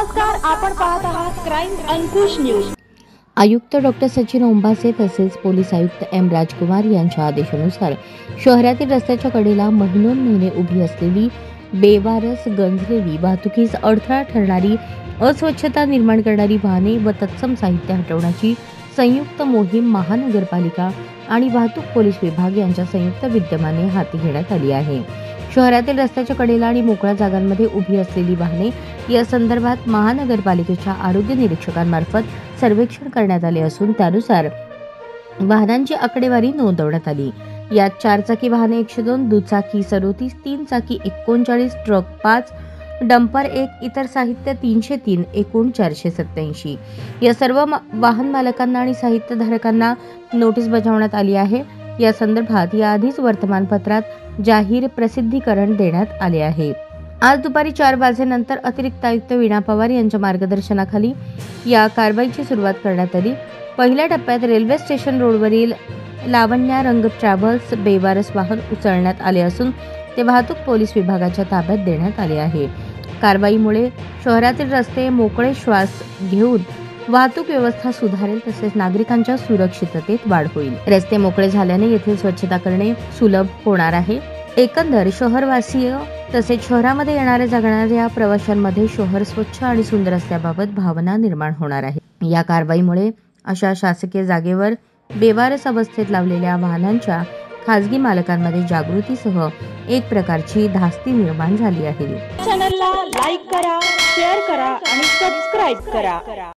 नमस्कार, आपण पाहत आहात क्राईम अंकुश न्यूज। आयुक्त डॉक्टर सचिन ओंबासे तसेच पोलीस आयुक्त एम राजकुमार यांच्या आदेशानुसार शहरातील रस्त्याच्या कडेला महिने उभी असलेली बेवारस गंजलेली वाहतुकीस अडथळा ठरणारी अस्वच्छता निर्माण करणारी वाहने व तत्सम साहित्य हटवण्याची संयुक्त मोहीम महानगरपालिका आणि वाहतूक पोलीस विभाग यांच्या संयुक्त विद्यमाने हाती घेण्यात आली आहे। शहरातील रस्त्याच्या कडेला आणि मोकळ्या जागांमध्ये उभी असलेली वाहने या संदर्भात महानगरपालिकेच्या आरोग्य निरीक्षकांमार्फत सर्वेक्षण करण्यात आले असून त्यानुसार वाहनांची आकडेवारी नोंदवण्यात आली। यात 4 चाकी वाहने 102, दुचाकी 37, 3 चाकी 39, ट्रक 5, डंपर 1, इतर साहित्य 303, एकूण 487। या सर्व वाहन मालकांना आणि साहित्यधारकांना नोटीस बजावण्यात आली आहे। या संदर्भात याआधीच वर्तमानपत्रात जाहीर प्रसिद्धीकरण देण्यात आले आहे। आज दुपारी 4 वाजेनंतर अतिरिक्त आयुक्त वीणा पवार यांच्या मार्गदर्शनाखाली या कारवाईची सुरुवात करण्यात आली। पहिल्या टप्प्यात रेल्वे स्टेशन रोडवरील लावण्या रंग ट्रॅव्हल्स बेवारस वाहन उचलण्यात आले असून ते वाहतूक पोलीस विभागाच्या ताब्यात देण्यात आले आहे। कारवाईमुळे शहरातील रस्ते मोकळे श्वास घेऊन वाहतूक व्यवस्था सुधारेल तसेच नागरिकांच्या सुरक्षिततेत वाढ होईल। रस्ते मोकळे झाल्याने येथील स्वच्छता करणे सुलभ होणार आहे। एकंदर शहरवासीय तसेच शहरामध्ये येणाऱ्या जाणाऱ्या प्रवाशांमध्ये शहर स्वच्छ आणि सुंदर असल्याबाबत भावना निर्माण होणार आहे। या कारवाईमुळे अशा शासकीय जागेवर बेवारस अवस्थेत लावलेल्या वाहनांच्या खासगी मालकांमध्ये जागृतीसह एक प्रकारची धास्ती निर्माण झाली आहे। चॅनलला लाईक करा, शेअर करा आणि सबस्क्राइब करा।